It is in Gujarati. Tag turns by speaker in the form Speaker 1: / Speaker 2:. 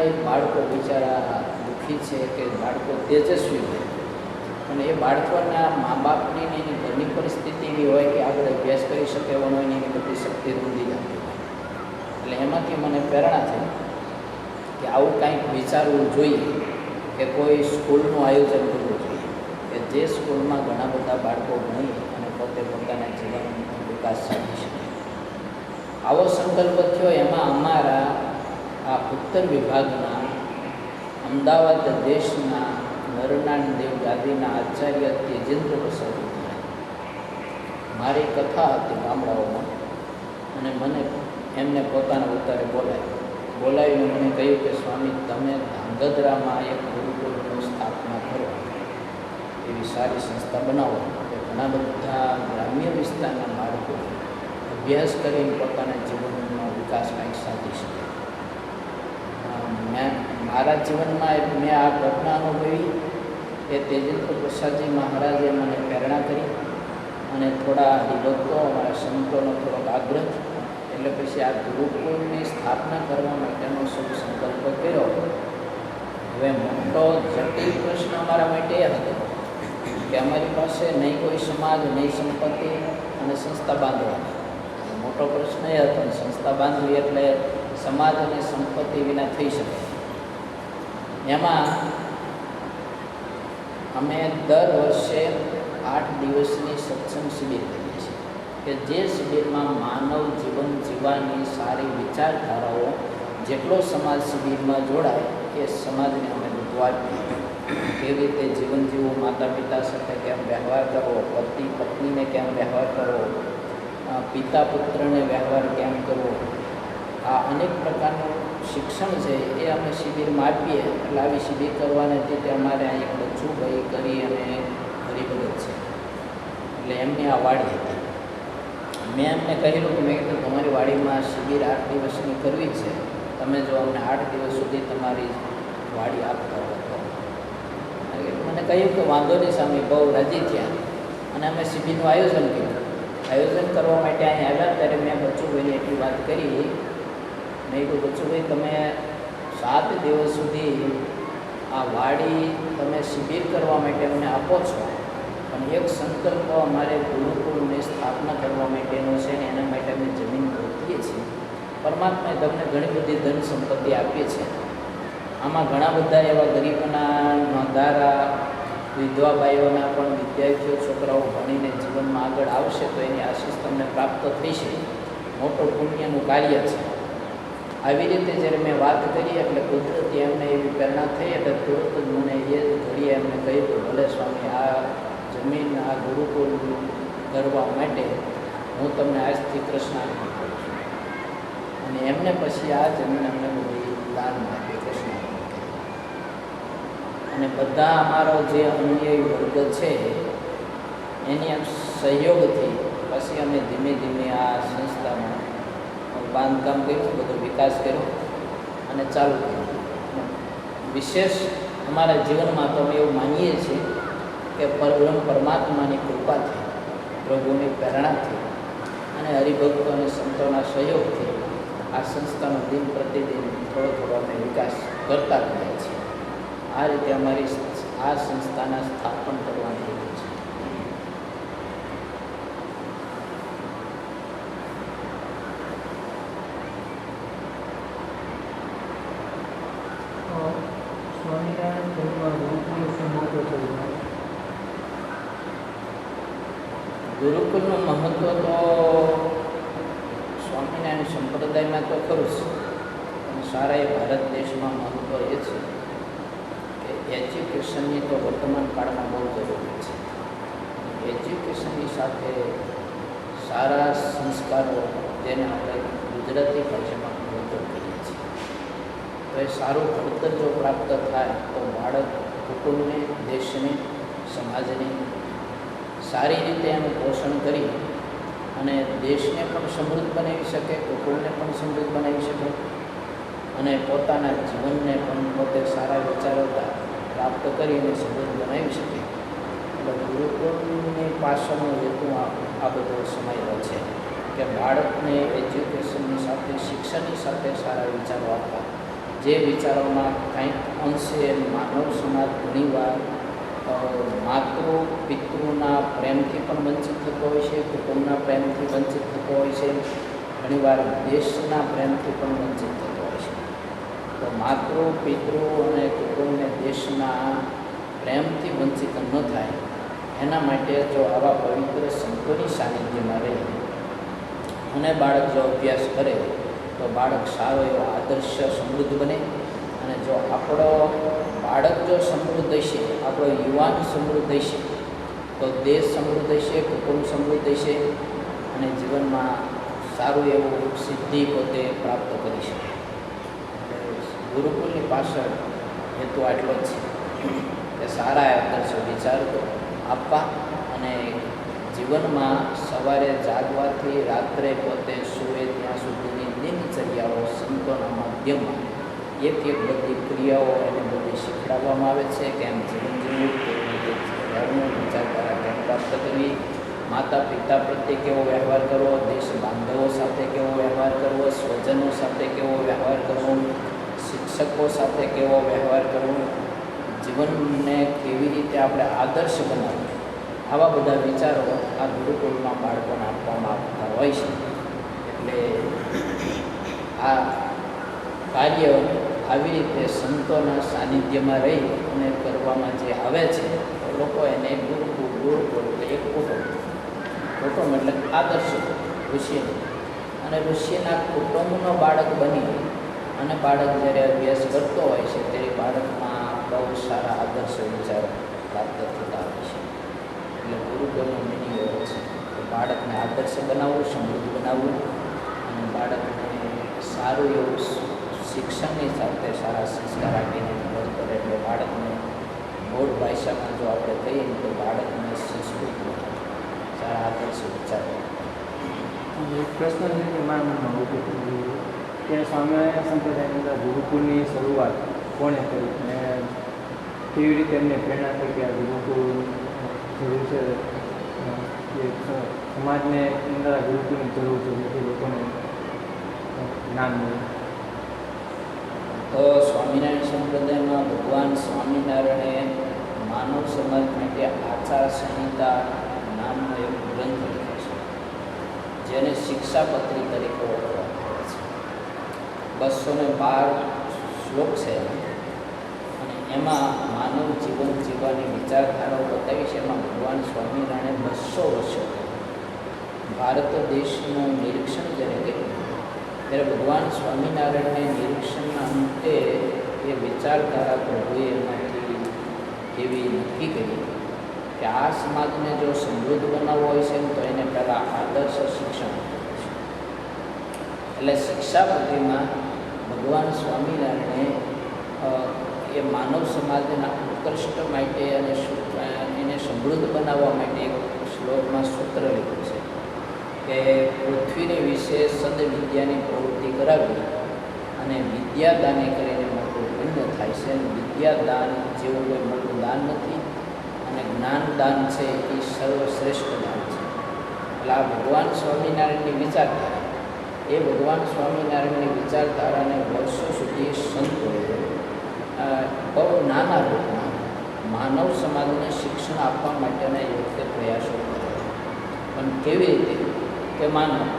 Speaker 1: કેટલાય બાળકો બિચારા દુઃખી છે કે બાળકો તેજસ્વી હોય, અને એ બાળકોના મા બાપની ને એની ઘરની પરિસ્થિતિ એવી હોય કે આગળ અભ્યાસ કરી શકે એવો હોય ને એની બધી શક્તિ રૂંધી જતી હોય. એટલે એમાંથી મને પ્રેરણા થઈ કે આવું કાંઈક વિચારવું જોઈએ કે કોઈ સ્કૂલનું આયોજન કરવું જોઈએ કે જે સ્કૂલમાં ઘણા બધા બાળકો ભણી અને પોતે પોતાના જીવનનો વિકાસ સાધી શકે. આવો સંકલ્પ થયો. એમાં અમારા આ ઉત્તર વિભાગના અમદાવાદ દેશના નરનારાયણ દેવ ગાદીના આચાર્ય તેજેન્દ્ર પ્રસાદ મારી કથા હતી ગામડાઓમાં, અને મને એમને પોતાના ઉત્તરે બોલાવીને મને કહ્યું કે સ્વામી, તમે ધાંગધ્રામાં એક ગુરુકુળની સ્થાપના કરો, એવી સારી સંસ્થા બનાવો કે ઘણા બધા ગ્રામ્ય વિસ્તારના બાળકો અભ્યાસ કરીને પોતાના જીવનનો વિકાસ કંઈક સાધી શકે. મારા જીવનમાં મેં આ ઘટના અનુભવી એ તેજેન્દ્ર પ્રસાદજી મહારાજે મને પ્રેરણા કરી, અને થોડા હરિભક્તો અમારા સંતોનો થોડોક આગ્રહ, એટલે પછી આ ગુરુકુળની સ્થાપના કરવા માટેનો શુભ સંકલ્પ કર્યો. હવે મોટો જટિલ પ્રશ્ન અમારા માટે એ હતો કે અમારી પાસે નહીં કોઈ સમાજ, નહીં સંપત્તિ અને સંસ્થા બાંધવાની. મોટો પ્રશ્ન એ હતો, સંસ્થા બાંધવી એટલે સમાજ અને સંપત્તિ વિના થઈ શકે. એમાં અમે દર વર્ષે 8 દિવસની સત્સંગ શિબિર કરીએ છીએ કે જે શિબિરમાં માનવ જીવન જીવવાની સારી વિચારધારાઓ જેટલો સમાજ શિબિરમાં જોડાય એ સમાજને અમે બધું આપીએ. કેવી રીતે જીવન જીવવું, માતા પિતા સાથે કેમ વ્યવહાર કરવો, પતિ પત્નીને કેમ વ્યવહાર કરવો, પિતા પુત્રને વ્યવહાર કેમ કરવો, આ અનેક પ્રકારનું શિક્ષણ છે એ અમે શિબિરમાં આપીએ. એટલે આવી શિબિર કરવાને તે અમારે અહીંયા બચ્ચુભાઈ કરી અને હરિભગત છે, એટલે એમની આ વાડી હતી. મેં એમને કહેલું કે મેં કીધું તમારી વાડીમાં શિબિર 8 દિવસની કરવી છે, તમે જો અમને 8 દિવસ સુધી તમારી વાડી આપતા હો તો. મને કહ્યું કે વાંધો નહીં સ્વામી, બહુ રાજી થયા, અને અમે શિબિરનું આયોજન કર્યું. આયોજન કરવા માટે અહીં આવ્યા ત્યારે મેં બચ્ચુભાઈને એટલી વાત કરી, મેં કીધું બચ્ચુભાઈ, તમે 7 દિવસ સુધી આ વાડી તમે શિબિર કરવા માટે અમને આપો છો, પણ એક સંકલ્પ અમારે ગુરુકુળની સ્થાપના કરવા માટેનો છે ને એના માટે અમે જમીન ગોતીએ છીએ. પરમાત્માએ તમને ઘણી બધી ધન સંપત્તિ આપી છે, આમાં ઘણા બધા એવા ગરીબોના નોંધારા વિધવા બાઈઓના પણ વિદ્યાર્થીઓ છોકરાઓ ભણીને જીવનમાં આગળ આવશે તો એની આશીષ તમને પ્રાપ્ત થઈ છે. મોટું પુણ્યનું કાર્ય છે. આવી રીતે જ્યારે મેં વાત કરી એટલે કુદરતી એમને એવી પ્રેરણા થઈ, એટલે તુરંત જ મને એ ઘડીએ એમને કહ્યું કે ભલે સ્વામી, આ જમીન આ ગુરુકુળ કરવા માટે હું તમને આજથી કૃષ્ણાર્પણ કરું છું. અને એમને પછી આ જમીન અમને બધી દાનમાં આપી, કૃષ્ણાર્પણ કરી. અને બધા અમારો જે અનુયાયી વર્ગ છે એની સહયોગથી પછી અમે ધીમે ધીમે આ સંસ્થામાં બાંધકામ કર્યું, બધો વિકાસ કર્યો અને ચાલુ કર્યું. વિશેષ અમારા જીવનમાં તો અમે એવું માનીએ છીએ કે પરબ્રહ્મ પરમાત્માની કૃપાથી, પ્રભુની પ્રેરણાથી અને હરિભક્તો અને સંતોના સહયોગથી આ સંસ્થાનો દિન પ્રતિદિન થોડો થોડો અમે વિકાસ કરતા રહ્યા છીએ. આ રીતે અમારી આ સંસ્થાના સ્થાપન કરવાની રીત છે. ગુરુકુળનું મહત્ત્વ તો સ્વામિનારાયણ સંપ્રદાયમાં તો ખરું જ, અને સારા એ ભારત દેશમાં મહત્ત્વ એ છે કે એજ્યુકેશનની તો વર્તમાન કાળમાં બહુ જરૂરી છે. એજ્યુકેશનની સાથે સારા સંસ્કારો, જેને આપણે ગુજરાતી ભાષામાં ભણતર કહીએ છીએ, તો એ સારું ભણતર જો પ્રાપ્ત થાય તો બાળક કુટુંબને, દેશને, સમાજને સારી રીતે એનું પોષણ કરી અને દેશને પણ સમૃદ્ધ બનાવી શકે, કુટુંબને પણ સમૃદ્ધ બનાવી શકે અને પોતાના જીવનને પણ પોતે સારા વિચારો પ્રાપ્ત કરીને સમૃદ્ધ બનાવી શકે. એટલે ગુરુકુળની પાછળનો હેતુ આ બધો સમાયેલો છે કે બાળકને એજ્યુકેશનની સાથે, શિક્ષણની સાથે સારા વિચારો આપવા જે વિચારોમાં કંઈક અંશે માનવ સમાજ ઘણીવાર માતૃ પિતૃના પ્રેમથી પણ વંચિત થતો હોય છે, કુટુંબના પ્રેમથી વંચિત થતો હોય છે, ઘણીવાર દેશના પ્રેમથી પણ વંચિત થતો હોય છે. તો માતૃ પિતૃ અને કુટુંબને દેશના પ્રેમથી વંચિત ન થાય એના માટે જો આવા પવિત્ર સંતોની સાનિધ્યમાં રહે અને બાળક જો અભ્યાસ કરે તો બાળક સારો એવો આદર્શ સમૃદ્ધ બને. અને જો આપણો બાળક જો સમૃદ્ધ હશે, આપણો યુવાન સમૃદ્ધ હશે, તો દેશ સમૃદ્ધ હશે, કુટુંબ સમૃદ્ધ હશે અને જીવનમાં સારું એવું સિદ્ધિ પોતે પ્રાપ્ત કરી શકે. ગુરુકુળની પાછળ હેતુ આટલો જ છે કે સારા આદર્શ વિચારો આપવા અને જીવનમાં સવારે જાગવાથી રાત્રે પોતે સૂવે ત્યાં સુધીની દિનચર્યાઓ સંતોના માધ્યમમાં એક બધી ક્રિયાઓ એને બધી શીખવાડવામાં આવે છે કે એમ જીવન જીવવું, કેવી રીતે રહેવું, વિચારધારા કેમ પ્રાપ્ત કરવી, માતા પિતા પ્રત્યે કેવો વ્યવહાર કરવો, દેશ બાંધવો સાથે કેવો વ્યવહાર કરવો, સ્વજનો સાથે કેવો વ્યવહાર કરવો, શિક્ષકો સાથે કેવો વ્યવહાર કરવો, જીવનને કેવી રીતે આપણે આદર્શ બનાવવું, આવા બધા વિચારો આ ગુરુકુળમાં બાળકોને આપવામાં આવતા હોય છે. એટલે આ કાર્ય આવી રીતે સંતોના સાનિધ્યમાં રહી અને કરવામાં જે આવે છે તો લોકો એને ગુરુકુળ એટલે એક કુટુંબ એટલે આદર્શ ઋષિ અને ઋષિના કુટુંબનો બાળક બની અને બાળક જ્યારે અભ્યાસ કરતો હોય છે ત્યારે બાળકમાં બહુ સારા આદર્શ વિચારો પ્રાપ્ત થતા હોય છે. એટલે ગુરુકુળનો મિનિંગ એવો છે કે બાળકને આદર્શ બનાવવું, સમૃદ્ધ બનાવવું અને બાળકને સારું એવું શિક્ષણની સાથે સારા સંસ્કાર આપીને મદદ કરે. એટલે બાળકને મૂળ ભાષામાં જો આપણે કહીએ તો બાળકને સંસ્કૃત બનાવે, સારા આદર્શ વિચારો.
Speaker 2: એક પ્રશ્ન છે કે મારા કે સ્વામિનારાયણ સંપ્રદાયની અંદર ગુરુકુળની શરૂઆત કોણે કરી અને કેવી રીતે એમને પ્રેરણા થઈ કે આ ગુરુકુળ જરૂર છે, કે સમાજને અંદર આ ગુરુકુળની જરૂર છે જેથી લોકોને જ્ઞાન મળે?
Speaker 1: તો સ્વામિનારાયણ સંપ્રદાયમાં ભગવાન સ્વામિનારાયણે માનવ સમાજ માટે આચાર સંહિતા નામનો એક ગ્રંથ લખ્યો છે જેને શિક્ષાપત્રી તરીકે ઓળખવામાં આવે છે. 212 શ્લોક છે અને એમાં માનવ જીવન જીવવાની વિચારધારાઓ બતાવી છે. એમાં ભગવાન સ્વામિનારાયણે 200 વર્ષો ભારત દેશનું નિરીક્ષણ જ્યારે કર્યું ત્યારે ભગવાન સ્વામિનારાયણને નિરીક્ષણના અંતે એ વિચારધારા પ્રભુએ એમાંથી એવી નક્કી કરી કે આ સમાજને જો સમૃદ્ધ બનાવવો હોય છે તો એને પહેલાં આદર્શ શિક્ષણ આપવું છે. એટલે શિક્ષાપત્રીમાં ભગવાન સ્વામિનારાયણે એ માનવ સમાજના ઉત્કૃષ્ટ માટે અને એને સમૃદ્ધ બનાવવા માટે એક શ્લોકમાં સૂત્ર લીધું છે કે પૃથ્વીને વિશે સદવિદ્યાની પ્રવૃત્તિ કરાવી અને વિદ્યાદાને કરીને મોટું પુણ્ય થાય છે. વિદ્યાદાન જેવું કોઈ મોટું દાન નથી અને જ્ઞાનદાન છે એ સર્વશ્રેષ્ઠ દાન છે. એટલે આ ભગવાન સ્વામિનારાયણની વિચારધારા, એ ભગવાન સ્વામિનારાયણની વિચારધારાને વર્ષો સુધી સંતોએ બહુ નાના રૂપમાં માનવ સમાજને શિક્ષણ આપવા માટેના યોગ્ય પ્રયાસો કર્યા. પણ કેવી રીતે કે માનો